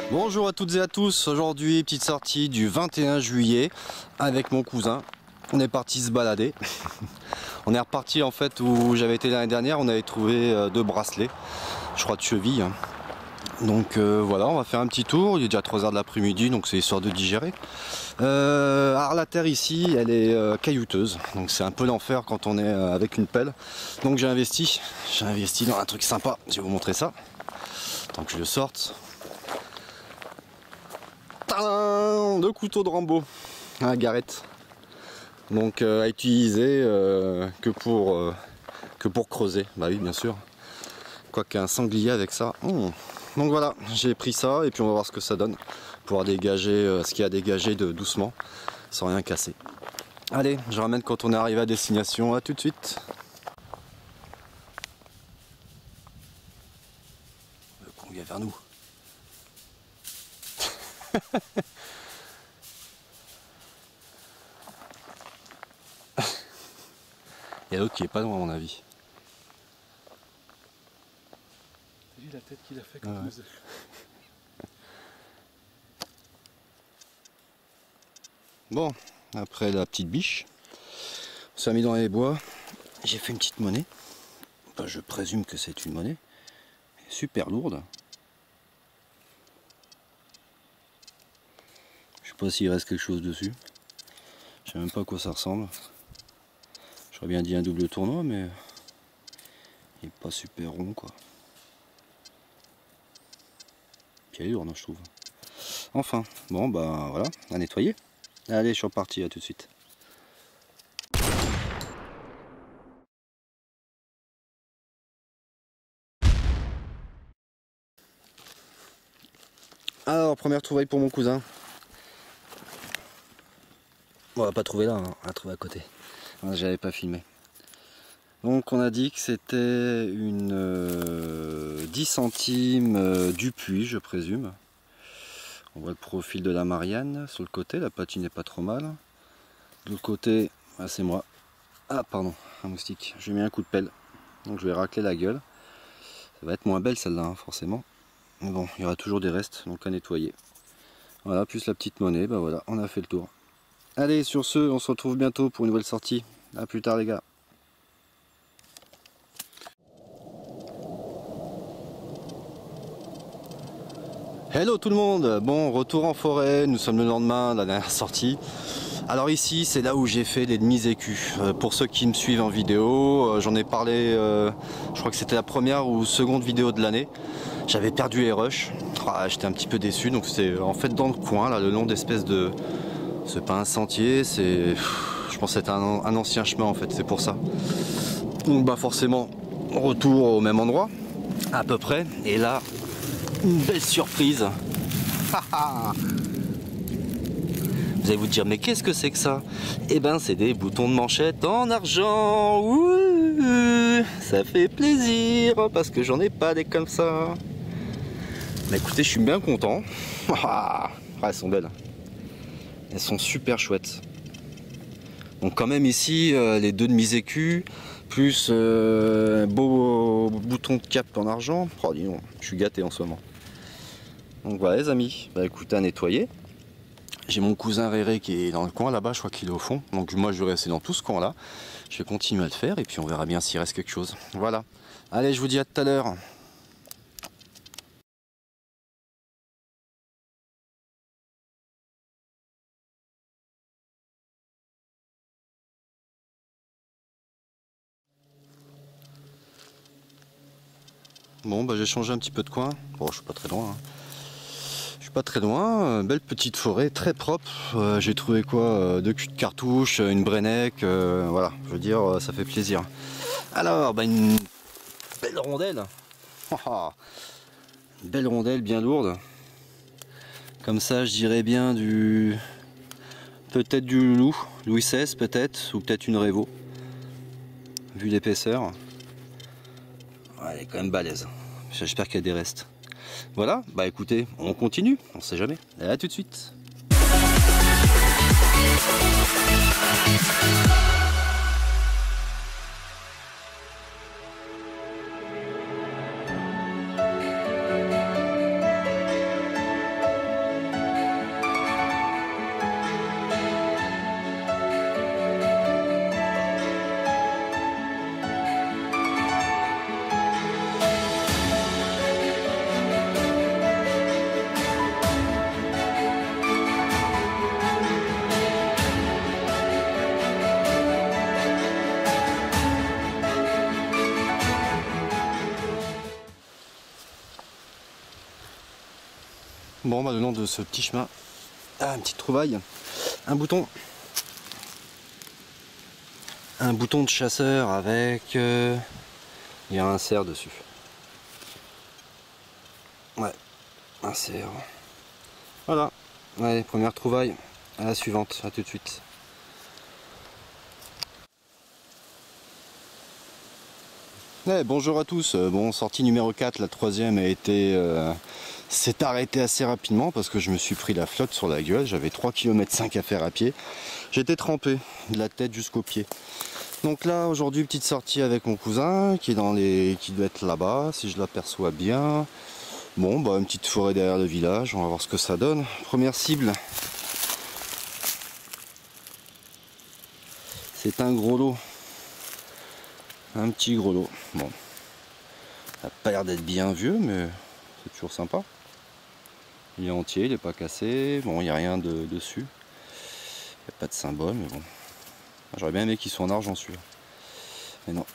Bonjour à toutes et à tous, aujourd'hui petite sortie du 21 juillet avec mon cousin. On est parti se balader. On est reparti en fait où j'avais été l'année dernière, on avait trouvé 2 bracelets, je crois de cheville. Donc voilà, on va faire un petit tour, il est déjà 3 h de l'après-midi donc c'est histoire de digérer. Alors la terre ici elle est caillouteuse, donc c'est un peu l'enfer quand on est avec une pelle. Donc j'ai investi dans un truc sympa, je vais vous montrer ça. Tant que je le sorte. 2 couteaux de Rambo, un Garrett, donc à utiliser que pour creuser, bah oui bien sûr, quoi qu'un sanglier avec ça. Donc voilà, j'ai pris ça et puis on va voir ce que ça donne, pouvoir dégager ce qu'il y a à dégager doucement, sans rien casser. Allez, je ramène quand on est arrivé à destination, à tout de suite. Le con vient vers nous. Il y a l'autre qui est pas loin à mon avis. T'as vu la tête qu'il a fait quand nous... Bon, après la petite biche, on s'est mis dans les bois. J'ai fait une petite monnaie. Enfin, je présume que c'est une monnaie. Super lourde. Je sais pas s'il reste quelque chose dessus. Je sais même pas à quoi ça ressemble. J'aurais bien dit un double tournoi, mais il est pas super rond quoi. Puis elle est lourde, je trouve. Enfin, bon bah voilà, à nettoyer. Allez, je suis reparti, à tout de suite. Alors, première trouvaille pour mon cousin. On va pas trouver là, hein. On va trouver à côté. J'avais pas filmé. Donc on a dit que c'était une 10 centimes du puits, je présume. On voit le profil de la Marianne sur le côté, la patine n'est pas trop mal. De l'autre côté, ah, c'est moi. Ah pardon, un moustique. J'ai mis un coup de pelle, donc je vais racler la gueule. Ça va être moins belle celle-là, hein, forcément. Mais bon, il y aura toujours des restes, donc à nettoyer. Voilà, plus la petite monnaie, bah voilà, on a fait le tour. Allez, sur ce, on se retrouve bientôt pour une nouvelle sortie. A plus tard les gars. Hello tout le monde, bon retour en forêt, nous sommes le lendemain de la dernière sortie. Alors ici c'est là où j'ai fait les demi-écus. Pour ceux qui me suivent en vidéo, j'en ai parlé, je crois que c'était la première ou seconde vidéo de l'année. J'avais perdu les rushs, j'étais un petit peu déçu, donc c'est en fait dans le coin, là, le long d'espèces de... C'est pas un sentier, c'est... Je pense que c'est un ancien chemin en fait, c'est pour ça. Donc bah forcément, retour au même endroit, à peu près, et là... Une belle surprise. Vous allez vous dire mais qu'est-ce que c'est que ça? Eh ben c'est des boutons de manchette en argent. Ouh, ça fait plaisir parce que j'en ai pas des comme ça. Bah écoutez, je suis bien content. Elles sont belles. Elles sont super chouettes. Donc quand même ici les 2 demi-écus plus un beau bouton de cap en argent. Oh dis donc, je suis gâté en ce moment. Donc voilà les amis, bah écoutez, à nettoyer. J'ai mon cousin Réré qui est dans le coin là-bas, je crois qu'il est au fond. Donc moi je vais rester dans tout ce coin là. Je vais continuer à le faire et puis on verra bien s'il reste quelque chose. Voilà. Allez, je vous dis à tout à l'heure. Bon bah j'ai changé un petit peu de coin. Bon, je suis pas très loin. Hein. Je suis pas très loin, belle petite forêt, très propre. J'ai trouvé quoi 2 culs de cartouche, une brennec, voilà, je veux dire, ça fait plaisir. Alors, bah une belle rondelle. Une belle rondelle bien lourde. Comme ça, je dirais bien du... Peut-être du loup, Louis XVI peut-être, ou peut-être une Révo. Vu l'épaisseur. Ouais, elle est quand même balèze. J'espère qu'il y a des restes. Voilà, bah écoutez, on continue, on sait jamais. À tout de suite. Bon, bah le long de ce petit chemin, une petite trouvaille, un bouton. Un bouton de chasseur avec... il y a un cerf dessus. Ouais, un cerf. Voilà. Allez, première trouvaille. À la suivante, à tout de suite. Ouais, bonjour à tous. Bon, sortie numéro 4, la troisième a été... s'est arrêtée assez rapidement parce que je me suis pris la flotte sur la gueule. J'avais 3,5 km à faire à pied. J'étais trempé, de la tête jusqu'aux pieds. Donc là, aujourd'hui, petite sortie avec mon cousin qui est dans les... qui doit être là-bas, si je l'aperçois bien. Bon, bah une petite forêt derrière le village, on va voir ce que ça donne. Première cible. C'est un gros lot. Un petit gros lot. Bon. Ça n'a pas l'air d'être bien vieux, mais c'est toujours sympa. Il est entier, il n'est pas cassé. Bon, il n'y a rien dessus. Il n'y a pas de symbole, mais bon. J'aurais bien aimé qu'il soit en argent celui-là. Mais non.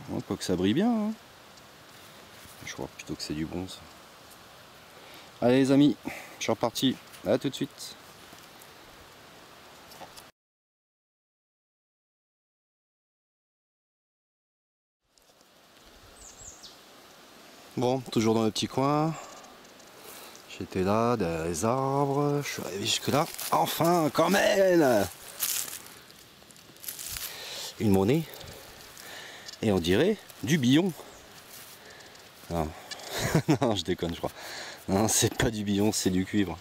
Bon, quoi que ça brille bien. Hein. Je crois plutôt que c'est du bronze. Allez les amis, je suis reparti. À tout de suite. Bon, toujours dans le petit coin. J'étais là, derrière les arbres. Je suis arrivé jusque là. Enfin, quand même! Une monnaie. Et on dirait du billon. Non, non je déconne, je crois. Non, c'est pas du billon, c'est du cuivre.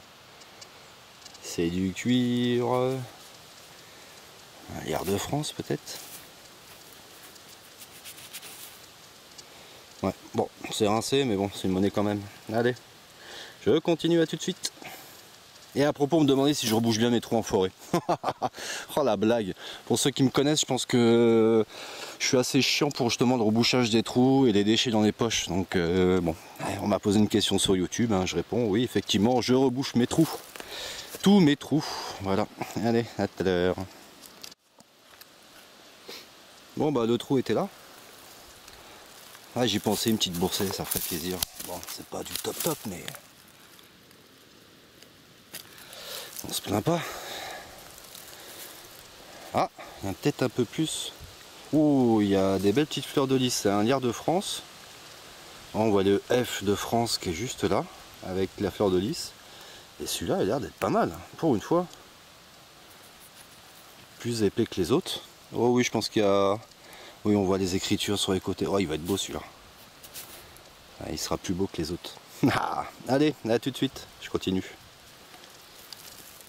C'est du cuivre. Un liard de France peut-être. Ouais, bon, c'est rincé, mais bon, c'est une monnaie quand même. Allez, je continue, à tout de suite. Et à propos, on me demandait si je rebouche bien mes trous en forêt. Oh la blague. Pour ceux qui me connaissent, je pense que je suis assez chiant pour justement le rebouchage des trous et les déchets dans les poches. Donc bon, on m'a posé une question sur YouTube, hein, je réponds oui, effectivement, je rebouche mes trous. Tous mes trous. Voilà. Allez, à tout à l'heure. Bon bah le trou était là. Ah, j'y pensais, une petite boursée, ça ferait plaisir. Bon, c'est pas du top top, mais on se plaint pas. Ah, il y a peut-être un peu plus. Ouh, il y a des belles petites fleurs de lys. C'est un liard de France. On voit le F de France qui est juste là, avec la fleur de lys. Et celui-là a l'air d'être pas mal, pour une fois. Plus épais que les autres. Oh oui, je pense qu'il y a... Oui, on voit les écritures sur les côtés. Oh, il va être beau celui-là. Ah, il sera plus beau que les autres. Ah, allez, à tout de suite. Je continue.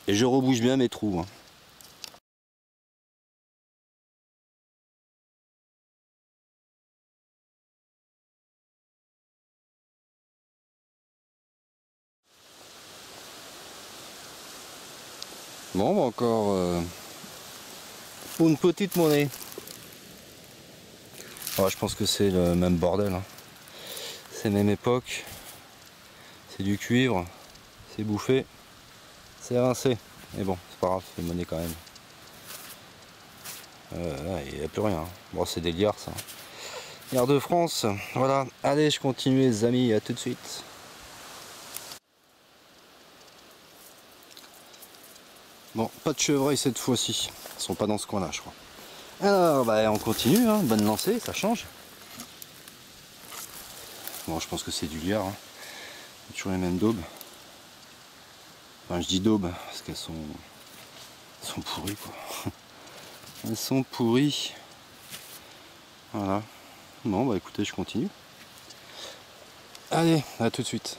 Et je rebouche bien mes trous. Hein. Bon, bah encore une petite monnaie. Oh, je pense que c'est le même bordel. Hein. C'est même époque. C'est du cuivre. C'est bouffé. C'est rincé. Mais bon, c'est pas grave, c'est monnaie quand même. Il n'y a plus rien. Bon, c'est des liards ça. Liards de France. Voilà. Allez, je continue les amis. À tout de suite. Bon, pas de chevreuil cette fois-ci. Ils sont pas dans ce coin-là, je crois. Alors, bah, on continue. Hein. Bonne lancée, ça change. Bon, je pense que c'est du liard. Hein. Toujours les mêmes daubes. Enfin, je dis daubes parce qu'elles sont pourries, quoi. Elles sont pourries. Voilà. Bon, bah écoutez, je continue. Allez, à tout de suite.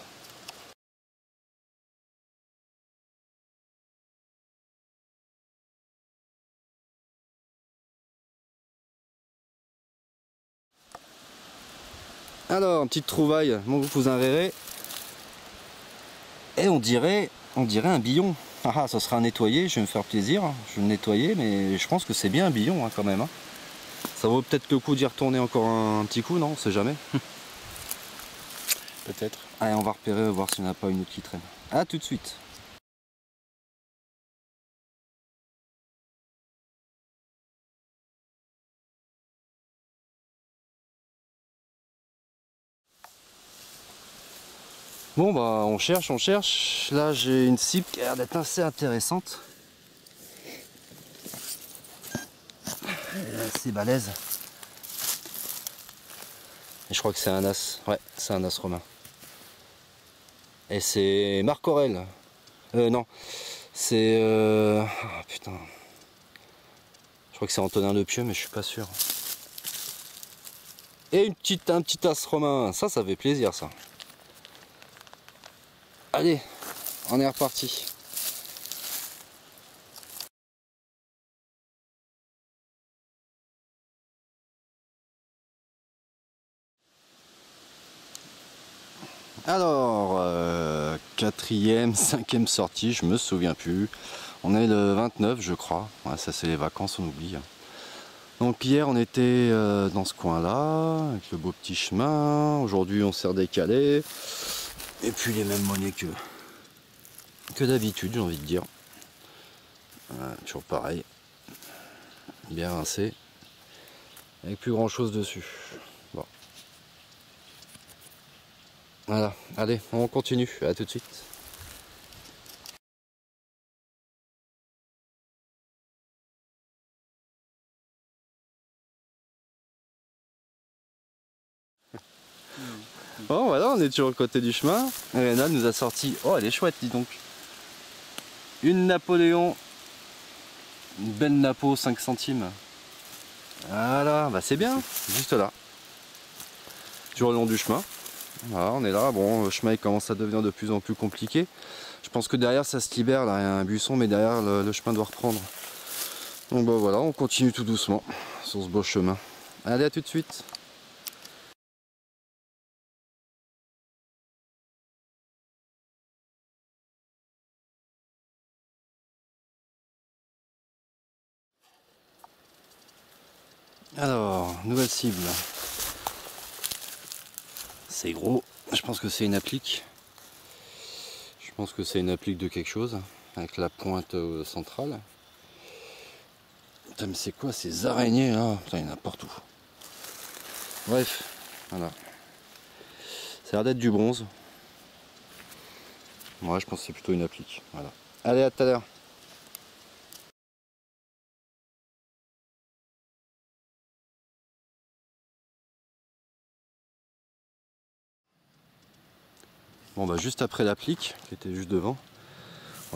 Alors, petite trouvaille, mon cousin Réré. Et on dirait un billon. Ah, ça sera un nettoyé, je vais me faire plaisir. Je vais le nettoyer, mais je pense que c'est bien un billon hein, quand même. Hein. Ça vaut peut-être le coup d'y retourner encore un petit coup, non? On sait jamais. Peut-être. Allez, on va repérer, voir s'il n'y en a pas une autre qui traîne. A tout de suite. Bon bah on cherche, on cherche. Là j'ai une cible qui a l'air d'être assez intéressante. Elle est assez balèze. Et je crois que c'est un as. Ouais, c'est un as romain. Et c'est Marc Aurèle. Non, c'est... ah, putain. Je crois que c'est Antonin Le Pieux, mais je suis pas sûr. Et un petit as romain. Ça fait plaisir ça. Allez, on est reparti. Alors, quatrième, cinquième sortie, je me souviens plus. On est le 29 je crois. Ouais, ça c'est les vacances, on oublie. Donc hier on était dans ce coin là, avec le beau petit chemin. Aujourd'hui on s'est redécalé. Et puis les mêmes monnaies que d'habitude, j'ai envie de dire. Toujours pareil. Bien rincé. Avec plus grand chose dessus. Bon. Voilà, allez, on continue. À tout de suite. Bon voilà, on est toujours au côté du chemin. Elena nous a sorti, oh elle est chouette dis donc. Une Napoléon, une belle Napo 5 centimes. Voilà, bah c'est bien, juste là. Toujours le long du chemin. Voilà, on est là, bon le chemin il commence à devenir de plus en plus compliqué. Je pense que derrière ça se libère, là il y a un buisson, mais derrière le chemin doit reprendre. Donc bah voilà, on continue tout doucement sur ce beau chemin. Allez, à tout de suite. Alors, nouvelle cible. C'est gros. Je pense que c'est une applique. Je pense que c'est une applique de quelque chose. Avec la pointe centrale. Putain, mais c'est quoi ces araignées là? Putain, il y en a partout. Bref, voilà. Ça a l'air d'être du bronze. Moi, je pense que c'est plutôt une applique. Voilà. Allez, à tout à l'heure. Bon bah juste après l'applique qui était juste devant.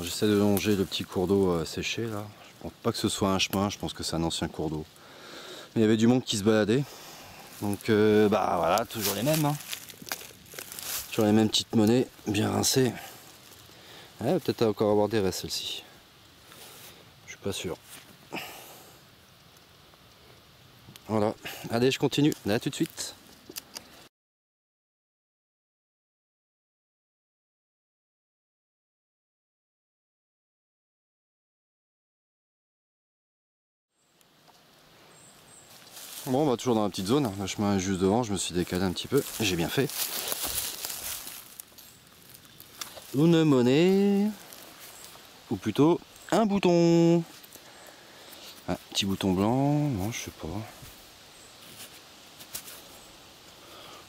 J'essaie de longer le petit cours d'eau séché là. Je pense pas que ce soit un chemin, je pense que c'est un ancien cours d'eau. Mais il y avait du monde qui se baladait. Donc bah voilà, toujours les mêmes. Hein. Toujours les mêmes petites monnaies, bien rincées. Ouais, peut-être encore avoir des restes celle-ci. Je suis pas sûr. Voilà. Allez, je continue. Là tout de suite. Bon, bah toujours dans la petite zone, le chemin est juste devant, je me suis décalé un petit peu, j'ai bien fait. Une monnaie, ou plutôt un bouton. Un petit bouton blanc, non je sais pas.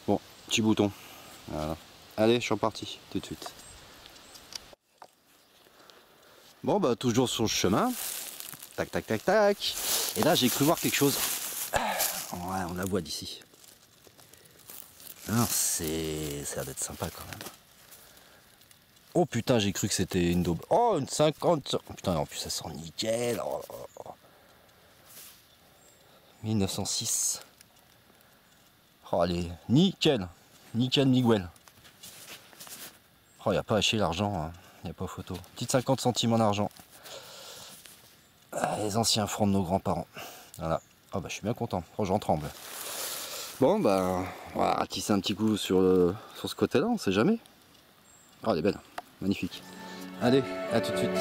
Bon, petit bouton, voilà. Allez, je suis reparti, tout de suite. Bon bah toujours sur le chemin, tac tac tac tac. Et là j'ai cru voir quelque chose. Ouais, on la voit d'ici. Alors c'est... ça a l'air d'être sympa quand même. Oh putain, j'ai cru que c'était une daube. Oh, une 50. Oh, putain, en plus ça sent nickel. Oh, oh, oh. 1906. Oh, allez, nickel. Nickel, Miguel. Oh, y a pas à chier l'argent. Hein. Y a pas photo. Petite 50 centimes en argent. Ah, les anciens francs de nos grands-parents. Voilà. Oh, bah, je suis bien content. Oh, j'en tremble. Bon, bah, on va ratisser un petit coup sur ce côté-là, on sait jamais. Oh, elle est belle. Magnifique. Allez, à tout de suite.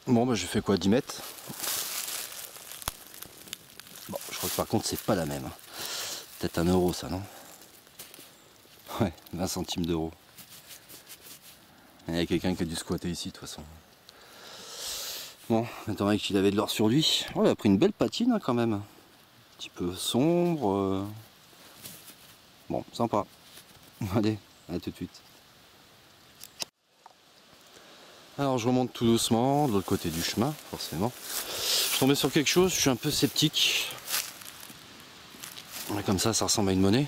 Bon bah j'ai fait quoi, 10 mètres. Bon, je crois que par contre c'est pas la même. Peut-être 1 euro ça, non? Ouais, 20 centimes d'euros. Il y a quelqu'un qui a dû squatter ici de toute façon. Bon, maintenant qu'il avait de l'or sur lui. Oh, il a pris une belle patine hein, quand même. Un petit peu sombre. Bon, sympa. Allez, à tout de suite. Alors je remonte tout doucement de l'autre côté du chemin, forcément. Je suis tombé sur quelque chose, je suis un peu sceptique. Comme ça ressemble à une monnaie.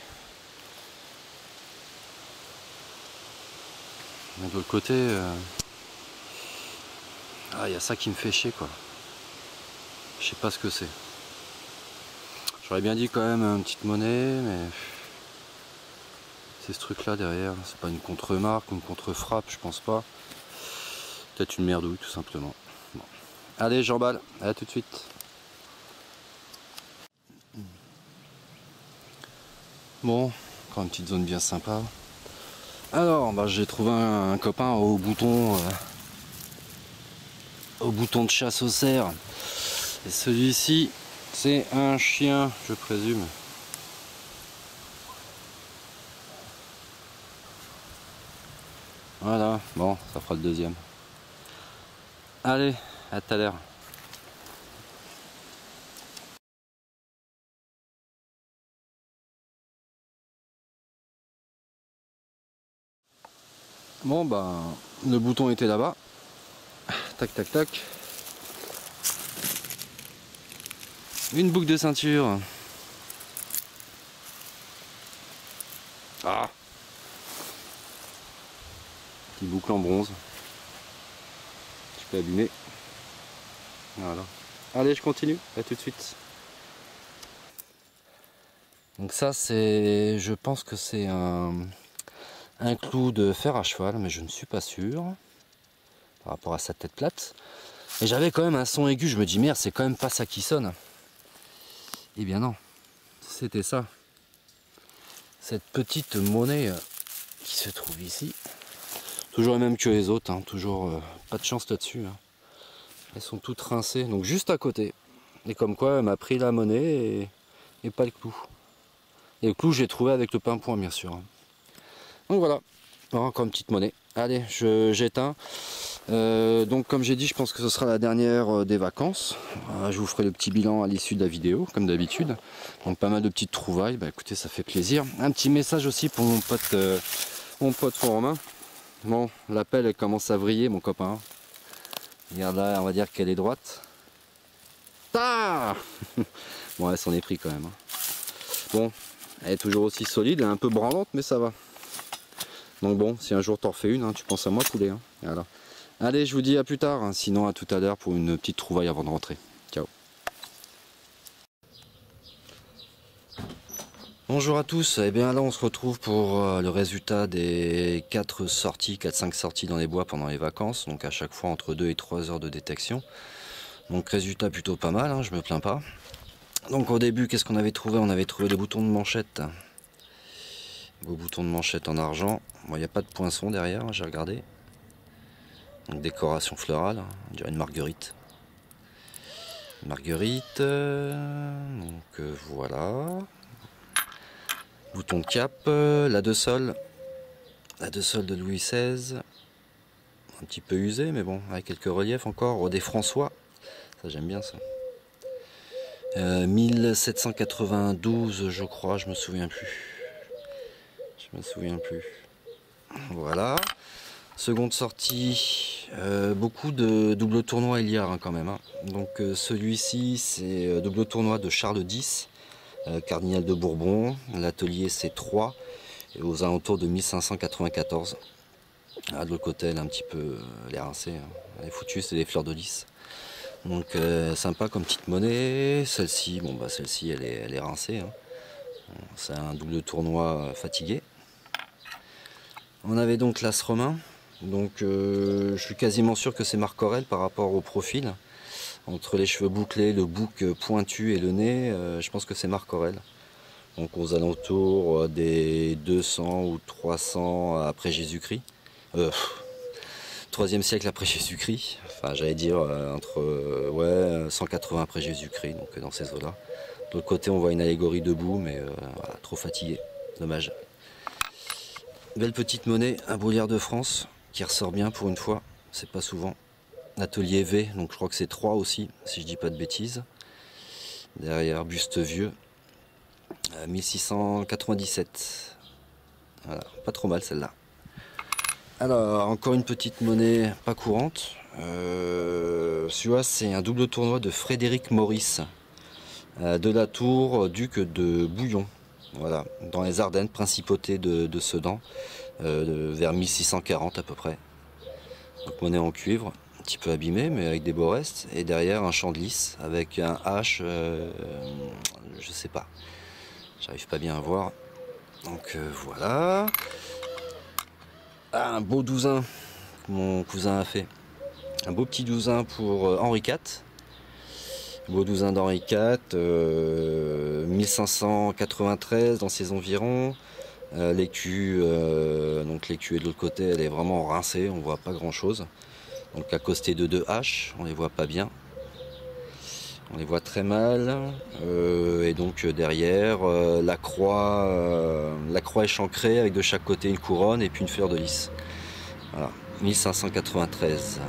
Mais de l'autre côté, il y a ça qui me fait chier quoi. Je sais pas ce que c'est. J'aurais bien dit quand même une petite monnaie, mais c'est ce truc là derrière. C'est pas une contre-marque, une contre-frappe, je pense pas. Peut-être une merdouille tout simplement. Bon. Allez, j'emballe, à tout de suite. Bon, encore une petite zone bien sympa. Alors, bah, j'ai trouvé un copain au bouton de chasse au cerf. Et celui-ci, c'est un chien, je présume. Voilà, bon, ça fera le deuxième. Allez, à tout à l'heure. Bon, bah, le bouton était là-bas. Tac, tac, tac. Une boucle de ceinture. Ah! Petit boucle en bronze. Je peux abîmer. Voilà. Allez, je continue. À tout de suite. Donc ça, c'est, je pense que c'est un clou de fer à cheval, mais je ne suis pas sûr par rapport à sa tête plate. Et j'avais quand même un son aigu. Je me dis merde, c'est quand même pas ça qui sonne. Eh bien non, c'était ça. Cette petite monnaie qui se trouve ici. Toujours la même que les autres, hein. Toujours pas de chance là-dessus. Hein. Elles sont toutes rincées, donc juste à côté. Et comme quoi, elle m'a pris la monnaie et pas le clou. Et le clou, j'ai trouvé avec le pain-point, bien sûr. Donc voilà, encore une petite monnaie. Allez, j'éteins. Donc comme j'ai dit, je pense que ce sera la dernière des vacances. Je vous ferai le petit bilan à l'issue de la vidéo, comme d'habitude. Donc pas mal de petites trouvailles. Bah écoutez, ça fait plaisir. Un petit message aussi pour mon pote Romain. Bon, la pelle elle commence à vriller, mon copain. Regarde là, on va dire qu'elle est droite. Ah bon, elle s'en est pris quand même. Bon, elle est toujours aussi solide, elle est un peu branlante, mais ça va. Donc bon, si un jour t'en refais une, hein, tu penses à moi, poulet. Hein. Voilà. Allez, je vous dis à plus tard, hein, sinon à tout à l'heure pour une petite trouvaille avant de rentrer. Ciao. Bonjour à tous, et eh bien là on se retrouve pour le résultat des 4-5 sorties dans les bois pendant les vacances, donc à chaque fois entre 2 et 3 heures de détection. Donc résultat plutôt pas mal, hein, je me plains pas. Donc au début, qu'est-ce qu'on avait trouvé? On avait trouvé les boutons de manchette. Beau bouton de manchette en argent. Bon, il n'y a pas de poinçon derrière, hein, j'ai regardé. Donc décoration florale, on dirait une marguerite. Marguerite, donc voilà. Bouton de cap, la de sol de Louis XVI, un petit peu usé mais bon, avec quelques reliefs encore, des François, ça j'aime bien ça. 1792 je crois, je me souviens plus. Voilà. Seconde sortie, beaucoup de double tournoi Héliard hein, quand même. Hein. Donc celui-ci c'est double tournoi de Charles X. Cardinal de Bourbon, l'atelier C3 et aux alentours de 1594. Ah, de l'autre côté elle est un petit peu elle est rincée, hein. Elle est foutue, c'est des fleurs de lys. Donc sympa comme petite monnaie. Celle-ci, bon bah celle-ci elle est rincée. Hein. C'est un double tournoi fatigué. On avait donc l'as romain. Donc je suis quasiment sûr que c'est Marc Aurèle par rapport au profil. Entre les cheveux bouclés, le bouc pointu et le nez, je pense que c'est Marc Aurèle. Donc aux alentours des 200 ou 300 après Jésus-Christ. 3e siècle après Jésus-Christ, enfin j'allais dire entre ouais, 180 après Jésus-Christ, donc dans ces eaux-là. De l'autre côté on voit une allégorie debout, mais voilà, trop fatigué, dommage. Belle petite monnaie, un Bruyère de France, qui ressort bien pour une fois, c'est pas souvent. Atelier V, donc je crois que c'est 3 aussi, si je dis pas de bêtises. Derrière, buste vieux, 1697. Voilà, pas trop mal celle-là. Alors, encore une petite monnaie pas courante. Celui-là, c'est un double tournoi de Frédéric Maurice, de la tour duc de Bouillon. Voilà, dans les Ardennes, principauté de Sedan, vers 1640 à peu près. Donc monnaie en cuivre, un petit peu abîmée, mais avec des beaux restes. Et derrière, un champ de lys avec un H, je sais pas. J'arrive pas bien à voir. Donc voilà. Ah, un beau douzain que mon cousin a fait. Un beau petit douzain pour Henri IV. Beau douzain d'Henri IV, 1593 dans ses environs. L'écu, donc l'écu est de l'autre côté, elle est vraiment rincée, on voit pas grand chose. Donc accosté de 2 H, on les voit pas bien. On les voit très mal. Et donc derrière, la croix échancrée avec de chaque côté une couronne et puis une fleur de lys. Voilà, 1593.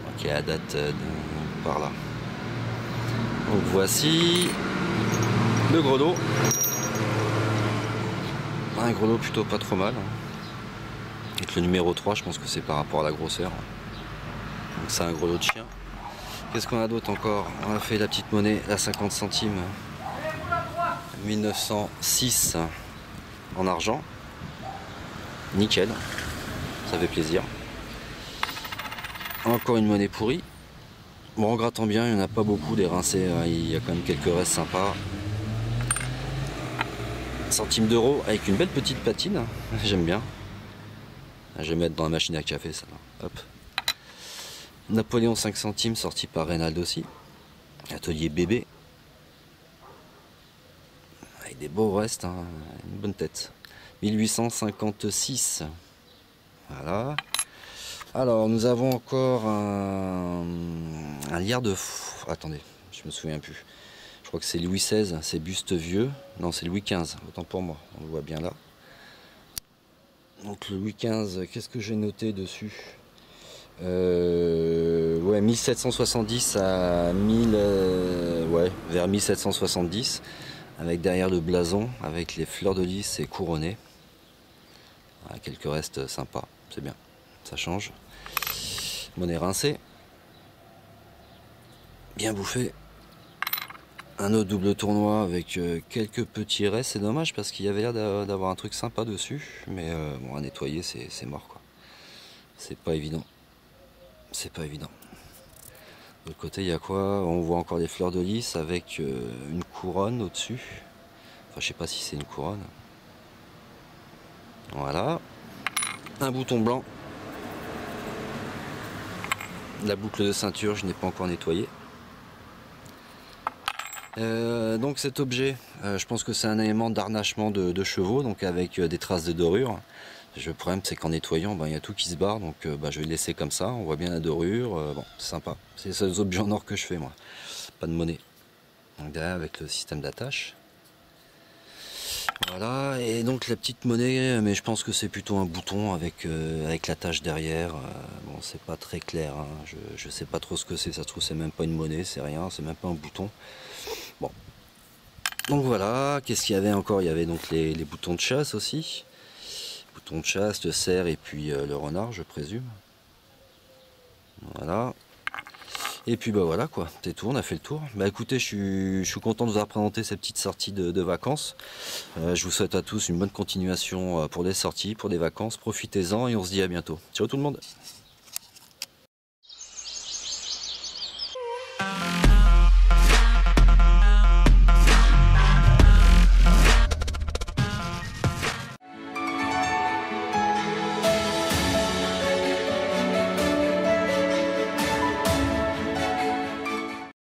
Ok, à date par là. Donc voici le grelot. Un grelot plutôt pas trop mal. Avec le numéro 3, je pense que c'est par rapport à la grosseur. Donc c'est un grelot de chien. Qu'est-ce qu'on a d'autre encore? On a fait la petite monnaie, la 50 centimes, 1906 en argent. Nickel, ça fait plaisir. Encore une monnaie pourrie. Bon, en grattant bien, il n'y en a pas beaucoup des rincés, il y a quand même quelques restes sympas. Centimes d'euros avec une belle petite patine, j'aime bien. Je vais mettre dans la machine à café ça. Hop. Napoléon 5 centimes sorti par Reynald aussi. Atelier bébé. Avec des beaux restes, hein. Une bonne tête. 1856. Voilà. Alors nous avons encore un liard de... Attendez, je me souviens plus. Je crois que c'est Louis XVI, c'est buste vieux. Non, c'est Louis XV, autant pour moi, on le voit bien là. Donc le Louis XV, qu'est-ce que j'ai noté dessus? Ouais, 1770 à 1000, ouais, vers 1770, avec derrière le blason, avec les fleurs de lys et couronné. Voilà, quelques restes sympas, c'est bien, ça change. Monnaie rincée, bien bouffé. Un autre double tournoi avec quelques petits restes, c'est dommage parce qu'il y avait l'air d'avoir un truc sympa dessus, mais bon, à nettoyer c'est mort quoi. C'est pas évident. C'est pas évident. De l'autre côté, il y a quoi? On voit encore des fleurs de lys avec une couronne au-dessus. Enfin, je sais pas si c'est une couronne. Voilà. Un bouton blanc. La boucle de ceinture, je n'ai pas encore nettoyé. Donc cet objet, je pense que c'est un élément d'harnachement de chevaux, donc avec des traces de dorure. Le problème c'est qu'en nettoyant, il y a tout qui se barre, donc je vais le laisser comme ça, on voit bien la dorure, bon c'est sympa. C'est les seuls objets en or que je fais moi, pas de monnaie. Donc derrière avec le système d'attache. Voilà, et donc la petite monnaie, mais je pense que c'est plutôt un bouton avec l'attache derrière. Bon c'est pas très clair, hein. Je sais pas trop ce que c'est, ça se trouve c'est même pas une monnaie, c'est rien, c'est même pas un bouton. Bon. Donc voilà, qu'est-ce qu'il y avait encore? Il y avait donc les boutons de chasse aussi. Bouton de chasse, le cerf et puis le renard, je présume. Voilà. Et puis bah voilà quoi, c'est tout, on a fait le tour. Bah écoutez, je suis content de vous avoir présenté cette petite sortie de vacances. Je vous souhaite à tous une bonne continuation pour les sorties, pour les vacances. Profitez-en et on se dit à bientôt. Ciao tout le monde!